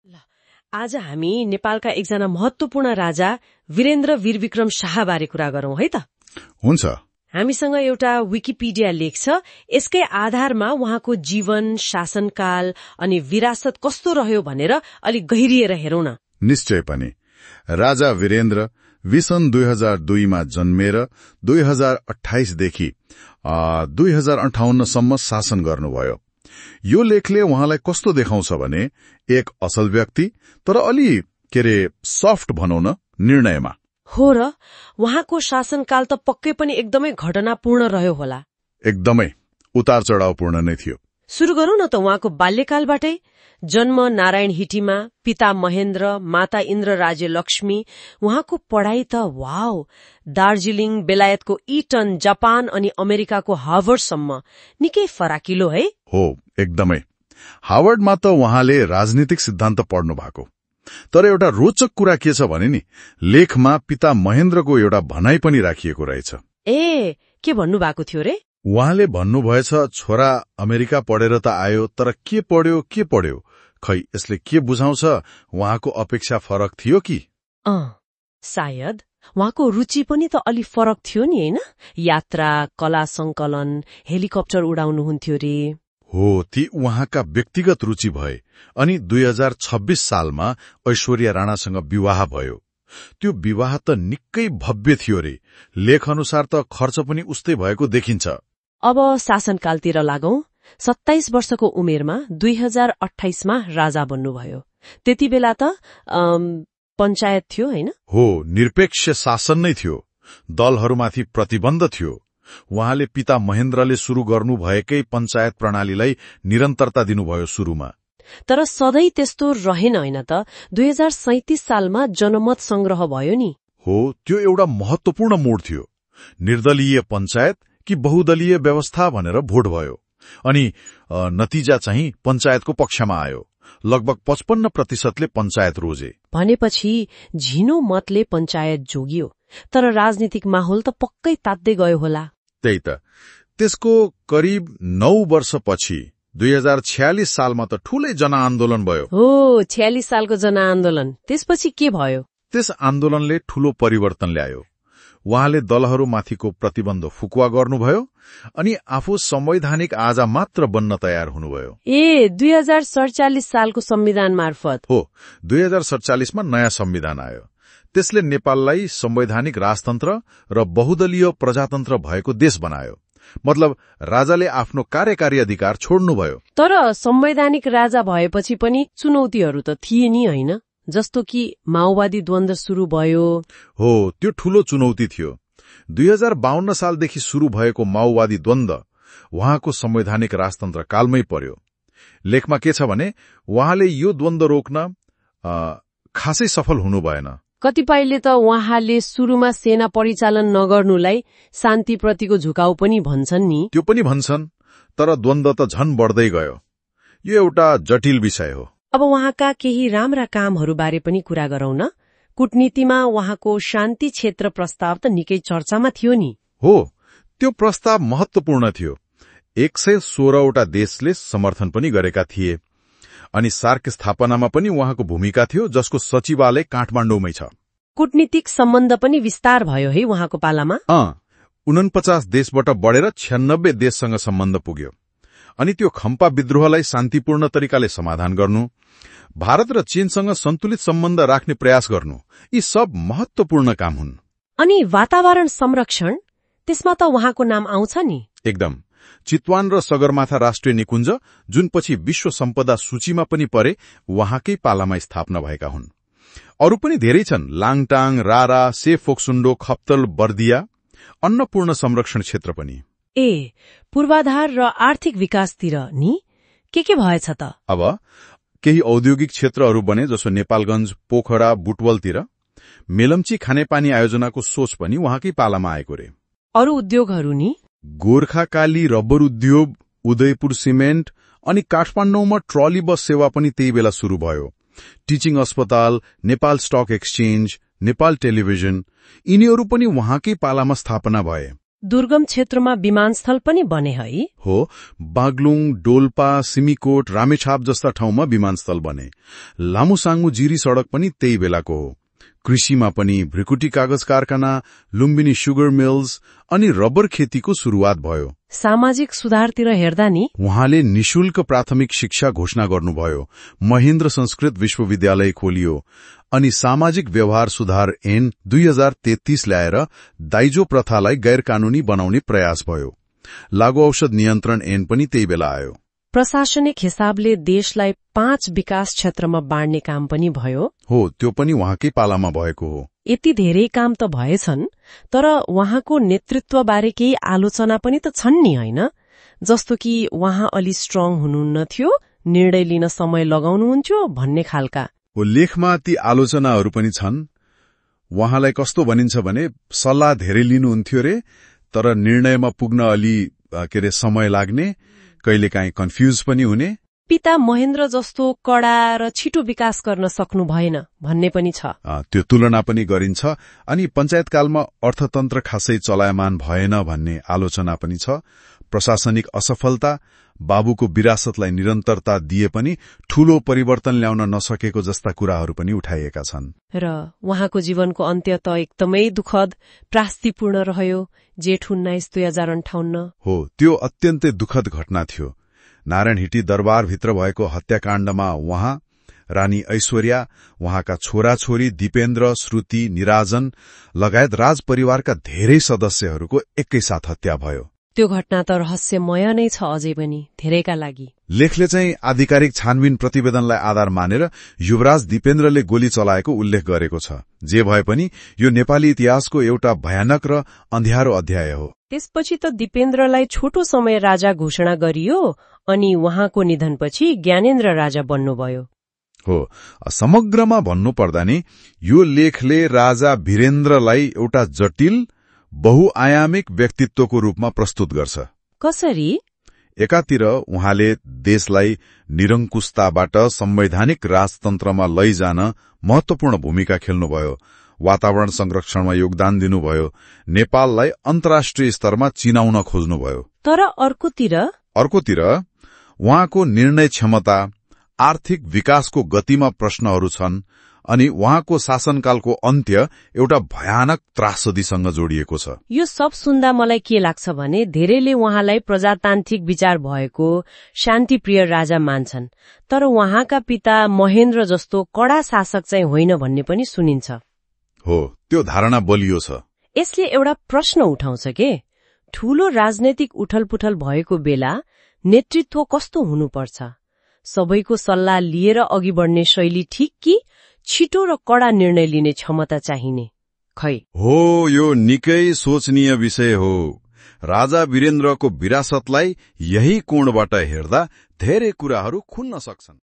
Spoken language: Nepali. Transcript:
ल आज हामी नेपालका एकजना महत्वपूर्ण राजा वीरेन्द्र वीरविक्रम शाहबारे कुरा गरौं है त। हुन्छ। हामीसँग एउटा विकिपीडिया लेख छ। यसकै आधारमा उहाँको जीवन, शासनकाल अनि विरासत कस्तो रह्यो भनेर अलिक गहिरिएर हेरौं न। निश्चय पनि। राजा वीरेन्द्र विसन 2002 मा जन्मेर 2028 देखि 2058 सम्म शासन गर्नुभयो। यो लेखले उहाँलाई कस्तो देखाउँछ भने एक असल व्यक्ति, तर अलि सफ्ट भनौं न निर्णयमा। हो र उहाँको शासनकाल त पक्कै पनि एकदमै घटनापूर्ण रह्यो होला। एकदमै उतार चढावपूर्ण नै थियो। सुरु गरौं न त उहाँको बाल्यकालबाटै। जन्म नारायण हिटीमा, पिता महेन्द्र, माता इन्द्र राज्य लक्ष्मी। उहाँको पढाइ त वाव, दार्जीलिङ, बेलायतको इटन, जापान अनि अमेरिकाको हार्वर्डसम्म निकै फराकिलो है। हो, एकदमै। हार्वर्डमा त उहाँले राजनीतिक सिद्धान्त पढ्नु भएको। तर एउटा रोचक कुरा के छ भने नि, लेखमा पिता महेन्द्रको एउटा भनाइ पनि राखिएको रहेछ। ए, के भन्नुभएको थियो रे? उहाँले भन्नुभएछ, छोरा अमेरिका पढेर त आयो, तर के पढ्यो खै यसले के बुझाउँछ, उहाँको अपेक्षा फरक थियो कि? सायद उहाँको रुचि पनि त अलि फरक थियो नि, हैन? यात्रा, कला संकलन, हेलिकप्टर उडाउनुहुन्थ्यो रे। हो, ती उहाँका व्यक्तिगत रुचि भए। अनि 2026 सालमा ऐश्वर्या राणासँग विवाह भयो। त्यो विवाह त निकै भव्य थियो रे। लेख अनुसार त खर्च पनि उस्तै भएको देखिन्छ। अब शासनकालतिर लागौं। 27 वर्षको उमेरमा 2028 मा राजा बन्नुभयो। त्यति बेला त पञ्चायत थियो, हैन? हो, निरपेक्ष शासन नै थियो। दलहरूमाथि प्रतिबन्ध थियो। उहाँले पिता महेन्द्रले शुरू गर्नुभएकै पञ्चायत प्रणालीलाई निरन्तरता दिनुभयो सुरुमा। तर सधैँ त्यस्तो रहेन, हैन त? 2037 सालमा जनमत संग्रह भयो नि। हो, त्यो एउटा महत्वपूर्ण मोड थियो। निर्दलीय पञ्चायत कि बहुदलीय व्यवस्था भनेर भोट भयो। अनि नतिजा चाहिँ पञ्चायतको पक्षमा आयो। लगभग 55% पञ्चायत रोजे। भनेपछि झिनो मतले पञ्चायत जोगियो। तर राजनीतिक माहौल त पक्कै तात्दै गयो होला। त्यही त। त्यसको करिब 9 वर्षपछि 2046 सालमा त ठूलै जनआन्दोलन भयो। हो, 46 सालको जनआन्दोलन। त्यसपछि के भयो? त्यस आन्दोलनले ठूलो परिवर्तन ल्यायो। उहाँले दलहरूमाथिको प्रतिबन्ध फुकुवा गर्नुभयो अनि आफू संवैधानिक आजा मात्र बन्न तयार हुनुभयो। 2047 सालको संविधान मार्फत? हो, 2047 मा नयाँ संविधान आयो। त्यसले नेपाललाई संवैधानिक राजतन्त्र र बहुदलीय प्रजातन्त्र भएको देश बनायो। मतलब राजाले आफ्नो कार्यकारी अधिकार छोड्नुभयो। तर संवैधानिक राजा भएपछि पनि चुनौतीहरू त थिए नि, हैन? जस्तो कि माओवादी द्वन्द्व शुरू भयो। हो, त्यो ठूलो चुनौती थियो। 2052 सालदेखि शुरू भएको माओवादी द्वन्द्व उहाँको संवैधानिक राजतन्त्र कालमै पर्यो। लेखमा के छ भने उहाँले यो द्वन्द्व रोक्न खासै सफल हुनु भएन। कतिपयले त उहाँले सुरुमा सेना परिचालन नगर्नुलाई शान्तिप्रतिको झुकाउ पनि भन्छन् नि। त्यो पनि भन्छन्, तर द्वन्द्व त झन बढ्दै गयो। यो एउटा जटिल विषय हो। अब उहाँका केही राम्रा कामहरूबारे पनि कुरा गरौं न। कूटनीतिमा उहाँको शान्ति क्षेत्र प्रस्ताव त निकै चर्चामा थियो नि। हो, त्यो प्रस्ताव महत्वपूर्ण थियो। 116 वटा देशले समर्थन पनि गरेका थिए। अनि सार्क स्थापनामा पनि उहाँको भूमिका थियो, जसको सचिवालय काठमाडौँमै छ। कूटनीतिक सम्बन्ध पनि विस्तार भयो है उहाँको पालामा। 49 देशबाट बढेर 96 देशसँग सम्बन्ध पुग्यो। अनि त्यो खम्पा विद्रोहलाई शान्तिपूर्ण तरिकाले समाधान गर्नु, भारत र चीनसँग सन्तुलित सम्बन्ध राख्ने प्रयास गर्नु, यी सब महत्वपूर्ण काम हुन्। अनि वातावरण संरक्षण, त्यसमा त उहाँको नाम आउँछ नि। एकदम। चितवन र सगरमाथा राष्ट्रिय निकुञ्ज, जुन पछि विश्व सम्पदा सूचीमा पनि परे, उहाँकै पालामा स्थापना भएका हुन्। अरू पनि धेरै छन्। लाङटाङ, रारा, सेफोक्सुण्डो, खप्तल, बर्दिया, अन्नपूर्ण संरक्षण क्षेत्र पनि। पूर्वाधार र आर्थिक विकासतिर नि के भएछ त? अब केही औद्योगिक क्षेत्रहरू बने, जसो नेपालगञ्ज, पोखरा, बुटवलतिर। मेलम्ची खानेपानी आयोजनाको सोच पनि उहाँकै पालामा आएको रे। अरू उद्योगहरू नि? गोर्खाकाली रबर उद्योग, उदयपुर सिमेन्ट अनि काठमाडौँमा ट्रली बस सेवा पनि त्यही बेला शुरू भयो। टिचिङ अस्पताल, Nepal Stock Exchange, Nepal Television, यिनीहरू पनि उहाँकै पालामा स्थापना भए। दुर्गम क्षेत्रमा विमानस्थल पनि बने है। हो, बागलुङ, डोल्पा, सिमिकोट, रामेछाप जस्ता ठाउँमा विमानस्थल बने। लामुसाङ्गु जिरी सड़क पनि त्यही बेलाको हो। कृषिमा पनि भ्रिकुटी कागज कारखाना, लुम्बिनी सुगर मिल्स अनि रबर खेतीको शुरूआत भयो। सामाजिक सुधारतिर हेर्दा नि उहाँले निशुल्क प्राथमिक शिक्षा घोषणा गर्नुभयो, महेन्द्र संस्कृत विश्वविद्यालय खोलियो अनि सामाजिक व्यवहार सुधार ऐन 2033 ल्याएर दाइजो प्रथालाई गैर कानूनी बनाउने प्रयास भयो। लागू औषध नियन्त्रण ऐन पनि त्यही बेला आयो। प्रशासनिक हिसाबले देशलाई 5 विकास क्षेत्रमा बाँड्ने काम पनि भयो। हो, त्यो पनि उहाँकै पालामा भएको हो। यति धेरै काम त भएछन्, तर उहाँको नेतृत्वबारे केही आलोचना पनि त छन् नि, होइन? जस्तो कि उहाँ अलि स्ट्रङ हुनुहुन्न थियो, निर्णय लिन समय लगाउनुहुन्थ्यो भन्ने खालका। लेखमा ती आलोचनाहरू पनि छन्। उहाँलाई कस्तो भनिन्छ भने सल्लाह धेरै लिनुहुन्थ्यो रे, तर निर्णयमा पुग्न अलि समय लाग्ने, कहिलेकाहीँ कन्फ्युज पनि हुने। पिता महेन्द्र जस्तो कडा र छिटो विकास गर्न सक्नु भएन भन्ने पनि छ। त्यो तुलना पनि गरिन्छ। अनि पञ्चायतकालमा अर्थतन्त्र खासै चलायमान भएन भन्ने आलोचना पनि छ। प्रशासनिक असफलता, बाबुको विरासतलाई निरन्तरता दिए पनि ठूलो परिवर्तन ल्याउन नसकेको जस्ता कुराहरू पनि उठाइएका छन्। र उहाँको जीवनको अन्त्य त एकदमै दुखद, त्रासदीपूर्ण रह्यो। जेठ 19, 2058। हो, त्यो अत्यन्तै दुखद घटना थियो। नारायण हिटी दरबारभित्र भएको हत्याकाण्डमा उहाँ, रानी ऐश्वर्या, उहाँका छोराछोरी दीपेन्द्र, श्रुति, निराजन लगायत राज परिवारका धेरै सदस्यहरूको एकैसाथ हत्या भयो। त्यो घटना त रहस्यमय नै छ अझै पनि धेरैका लागि। लेखले चाहिँ आधिकारिक छानबिन प्रतिवेदनलाई आधार मानेर युवराज दीपेन्द्रले गोली चलाएको उल्लेख गरेको छ। जे भए पनि यो नेपाली इतिहासको एउटा भयानक र अँध्यारो अध्याय हो। त्यसपछि त दीपेन्द्रलाई छोटो समय राजा घोषणा गरियो अनि उहाँको निधनपछि ज्ञानेन्द्र राजा बन्नुभयो। हो, समग्रमा भन्नुपर्दा नि यो लेखले राजा वीरेन्द्रलाई एउटा जटिल बहुआयामिक व्यक्तित्वको रूपमा प्रस्तुत गर्छ। कसरी? एकातिर उहाँले देशलाई निरंकुशताबाट संवैधानिक राजतन्त्रमा लैजान महत्वपूर्ण भूमिका खेल्नुभयो, वातावरण संरक्षणमा योगदान दिनुभयो, नेपाललाई अन्तर्राष्ट्रिय स्तरमा चिनाउन खोज्नुभयो। तर अर्कोतिर उहाँको निर्णय क्षमता, आर्थिक विकासको गतिमा प्रश्नहरू छन् अनि उहाँको शासनकालको अन्त्य एउटा भयानक त्रासदीसँग जोडिएको छ। यो सब सुन्दा मलाई के लाग्छ भने धेरैले उहाँलाई प्रजातान्त्रिक विचार भएको शान्तिप्रिय राजा मान्छन्, तर उहाँका पिता महेन्द्र जस्तो कडा शासक चाहिँ होइन भन्ने पनि सुनिन्छ। हो, त्यो धारणा बलियो छ। यसले एउटा प्रश्न उठाउँछ के, ठूलो राजनैतिक उथलपुथल भएको बेला नेतृत्व कस्तो हुनुपर्छ? सबैको सल्लाह लिएर अघि बढ्ने शैली ठिक कि छिटो र कडा निर्णय लिने क्षमता चाहिने? खै हो, यो निकै सोचनीय विषय हो। राजा वीरेन्द्रको विरासतलाई यही कोणबाट हेर्दा धेरै कुराहरू खुल्न सक्छन्।